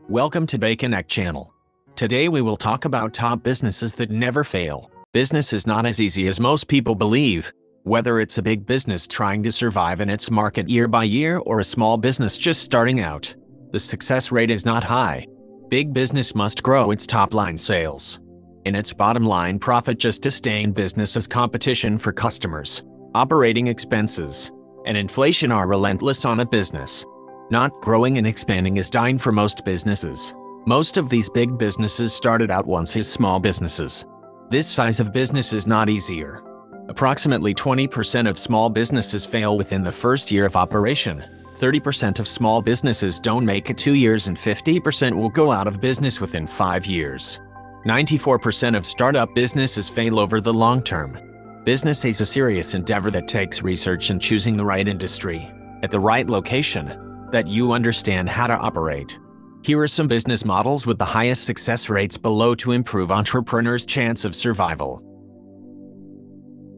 Welcome to Bacon Egg Channel. Today we will talk about top businesses that never fail. Business is not as easy as most people believe. Whether it's a big business trying to survive in its market year by year or a small business just starting out, the success rate is not high. Big business must grow its top-line sales and its bottom-line profit just to stay in business, as competition for customers, operating expenses, and inflation are relentless on a business. Not growing and expanding is dying for most businesses. Most of these big businesses started out once as small businesses. This size of business is not easier. Approximately 20% of small businesses fail within the first year of operation. 30% of small businesses don't make it 2 years, and 50% will go out of business within 5 years. 94% of startup businesses fail over the long term. Business is a serious endeavor that takes research and choosing the right industry, at the right location, that you understand how to operate. Here are some business models with the highest success rates below to improve entrepreneurs' chance of survival.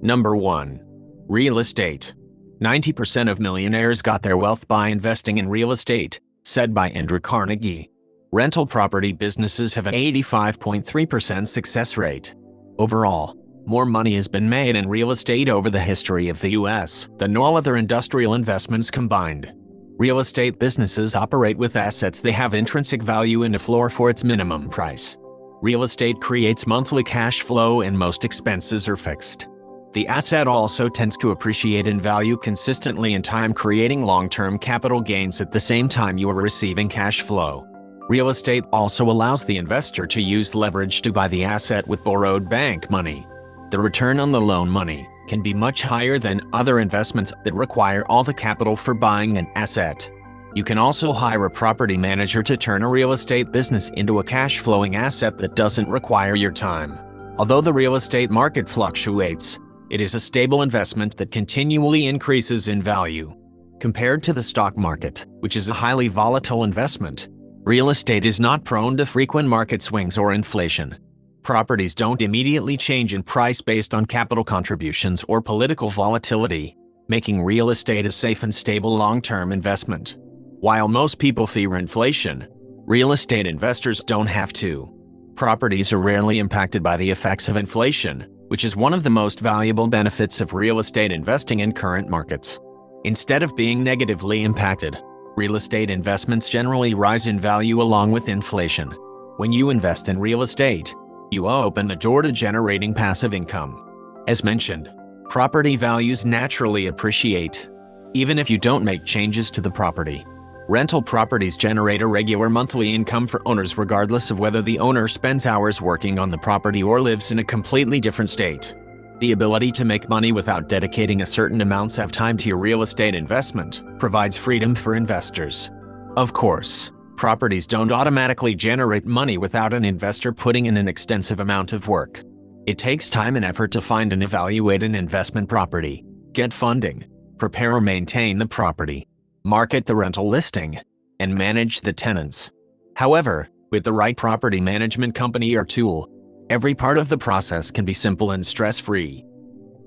Number 1. Real estate. 90% of millionaires got their wealth by investing in real estate, said by Andrew Carnegie. Rental property businesses have an 85.3% success rate. Overall, more money has been made in real estate over the history of the U.S. than all other industrial investments combined. Real estate businesses operate with assets. They have intrinsic value and a floor for its minimum price. Real estate creates monthly cash flow and most expenses are fixed. The asset also tends to appreciate in value consistently in time, creating long-term capital gains at the same time you are receiving cash flow. Real estate also allows the investor to use leverage to buy the asset with borrowed bank money. The return on the loan money can be much higher than other investments that require all the capital for buying an asset. You can also hire a property manager to turn a real estate business into a cash-flowing asset that doesn't require your time. Although the real estate market fluctuates, it is a stable investment that continually increases in value. Compared to the stock market, which is a highly volatile investment, real estate is not prone to frequent market swings or inflation. Properties don't immediately change in price based on capital contributions or political volatility, making real estate a safe and stable long-term investment. While most people fear inflation, real estate investors don't have to. Properties are rarely impacted by the effects of inflation, which is one of the most valuable benefits of real estate investing in current markets. Instead of being negatively impacted, real estate investments generally rise in value along with inflation. When you invest in real estate, you open the door to generating passive income. As mentioned, property values naturally appreciate, even if you don't make changes to the property. Rental properties generate a regular monthly income for owners regardless of whether the owner spends hours working on the property or lives in a completely different state. The ability to make money without dedicating a certain amount of time to your real estate investment provides freedom for investors. Of course, properties don't automatically generate money without an investor putting in an extensive amount of work. It takes time and effort to find and evaluate an investment property, get funding, prepare or maintain the property, market the rental listing, and manage the tenants. However, with the right property management company or tool, every part of the process can be simple and stress-free.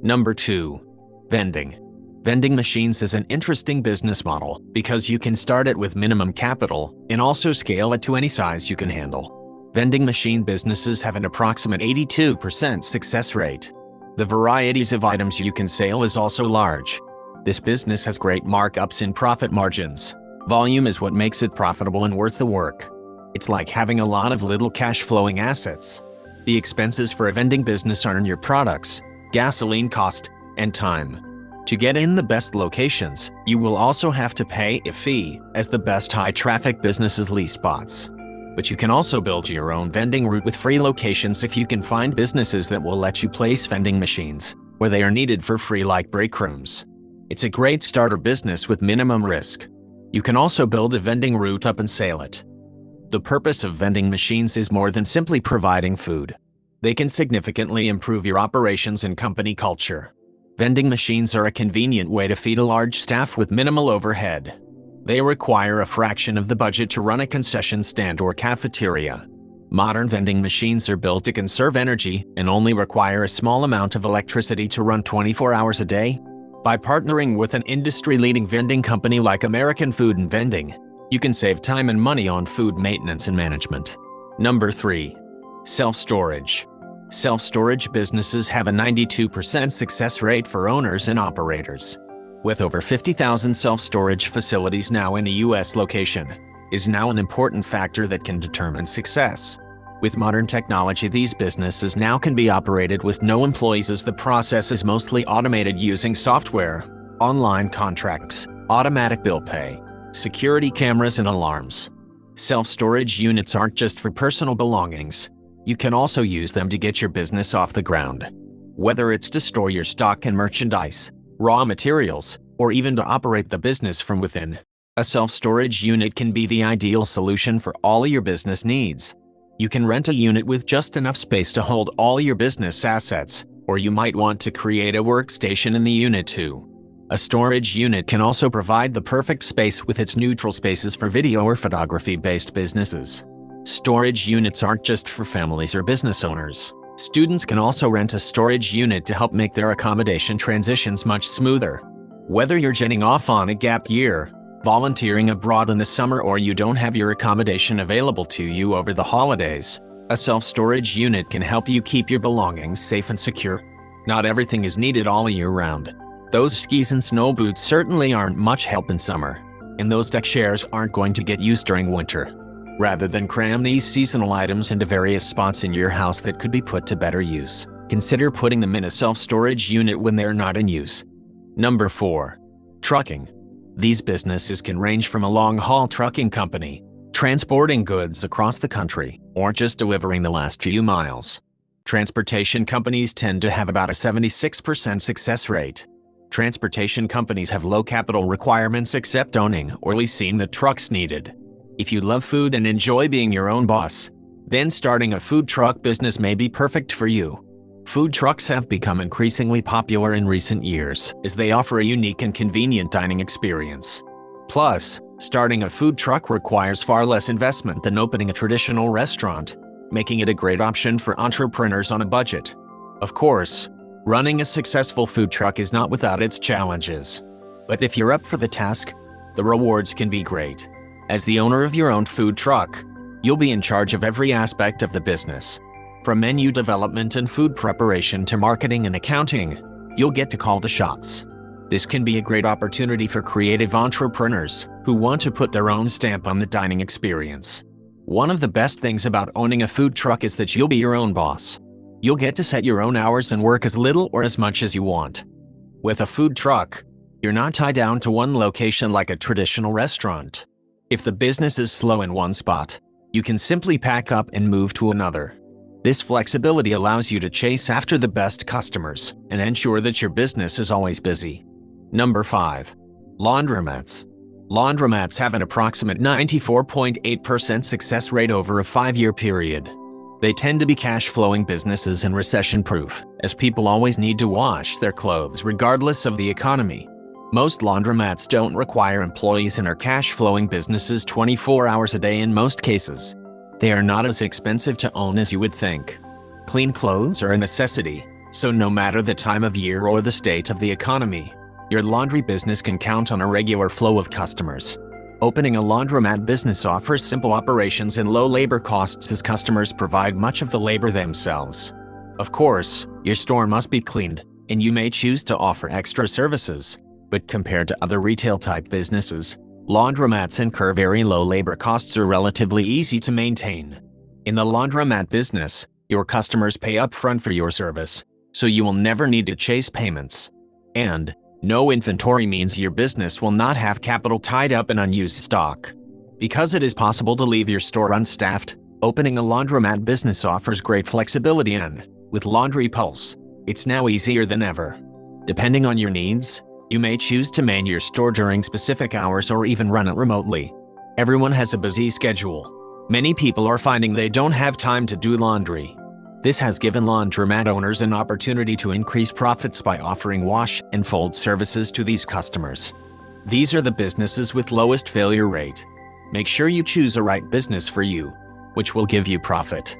Number 2. Vending. Vending machines is an interesting business model because you can start it with minimum capital and also scale it to any size you can handle. Vending machine businesses have an approximate 82% success rate. The varieties of items you can sell is also large. This business has great markups in profit margins. Volume is what makes it profitable and worth the work. It's like having a lot of little cash-flowing assets. The expenses for a vending business are in your products, gasoline cost, and time. To get in the best locations, you will also have to pay a fee, as the best high-traffic businesses lease spots. But you can also build your own vending route with free locations if you can find businesses that will let you place vending machines where they are needed for free, like break rooms. It's a great starter business with minimum risk. You can also build a vending route up and sell it. The purpose of vending machines is more than simply providing food. They can significantly improve your operations and company culture. Vending machines are a convenient way to feed a large staff with minimal overhead. They require a fraction of the budget to run a concession stand or cafeteria. Modern vending machines are built to conserve energy and only require a small amount of electricity to run 24 hours a day. By partnering with an industry-leading vending company like American Food and Vending, You can save time and money on food maintenance and management. Number 3. Self-storage. Self-storage businesses have a 92% success rate for owners and operators. With over 50,000 self-storage facilities now in a U.S. location, is now an important factor that can determine success. With modern technology, these businesses now can be operated with no employees as the process is mostly automated using software, online contracts, automatic bill pay, security cameras and alarms. Self-storage units aren't just for personal belongings. You can also use them to get your business off the ground. Whether it's to store your stock and merchandise, raw materials, or even to operate the business from within, a self-storage unit can be the ideal solution for all your business needs. You can rent a unit with just enough space to hold all your business assets, or you might want to create a workstation in the unit too. A storage unit can also provide the perfect space with its neutral spaces for video or photography-based businesses. Storage units aren't just for families or business owners. Students can also rent a storage unit to help make their accommodation transitions much smoother. Whether you're jetting off on a gap year, volunteering abroad in the summer, or you don't have your accommodation available to you over the holidays, a self-storage unit can help you keep your belongings safe and secure. Not everything is needed all year round. Those skis and snow boots certainly aren't much help in summer, and those deck chairs aren't going to get used during winter. Rather than cram these seasonal items into various spots in your house that could be put to better use, consider putting them in a self-storage unit when they're not in use. Number 4. Trucking. These businesses can range from a long-haul trucking company, transporting goods across the country, or just delivering the last few miles. Transportation companies tend to have about a 76% success rate. Transportation companies have low capital requirements except owning or leasing the trucks needed. If you love food and enjoy being your own boss, then starting a food truck business may be perfect for you. Food trucks have become increasingly popular in recent years as they offer a unique and convenient dining experience. Plus, starting a food truck requires far less investment than opening a traditional restaurant, making it a great option for entrepreneurs on a budget. Of course, running a successful food truck is not without its challenges. But if you're up for the task, the rewards can be great. As the owner of your own food truck, you'll be in charge of every aspect of the business. From menu development and food preparation to marketing and accounting, you'll get to call the shots. This can be a great opportunity for creative entrepreneurs who want to put their own stamp on the dining experience. One of the best things about owning a food truck is that you'll be your own boss. You'll get to set your own hours and work as little or as much as you want. With a food truck, you're not tied down to one location like a traditional restaurant. If the business is slow in one spot, you can simply pack up and move to another. This flexibility allows you to chase after the best customers and ensure that your business is always busy. Number 5. Laundromats. Laundromats have an approximate 94.8% success rate over a 5-year period. They tend to be cash-flowing businesses and recession-proof, as people always need to wash their clothes regardless of the economy. Most laundromats don't require employees and are cash-flowing businesses 24 hours a day in most cases. They are not as expensive to own as you would think. Clean clothes are a necessity, so no matter the time of year or the state of the economy, your laundry business can count on a regular flow of customers. Opening a laundromat business offers simple operations and low labor costs as customers provide much of the labor themselves. Of course, your store must be cleaned, and you may choose to offer extra services. But compared to other retail-type businesses, laundromats incur very low labor costs are relatively easy to maintain. In the laundromat business, your customers pay upfront for your service, so you will never need to chase payments. And no inventory means your business will not have capital tied up in unused stock. Because it is possible to leave your store unstaffed, opening a laundromat business offers great flexibility, and with Laundry Pulse, it's now easier than ever. Depending on your needs, you may choose to man your store during specific hours or even run it remotely. Everyone has a busy schedule. Many people are finding they don't have time to do laundry. This has given laundromat owners an opportunity to increase profits by offering wash and fold services to these customers. These are the businesses with lowest failure rate. Make sure you choose a right business for you, which will give you profit.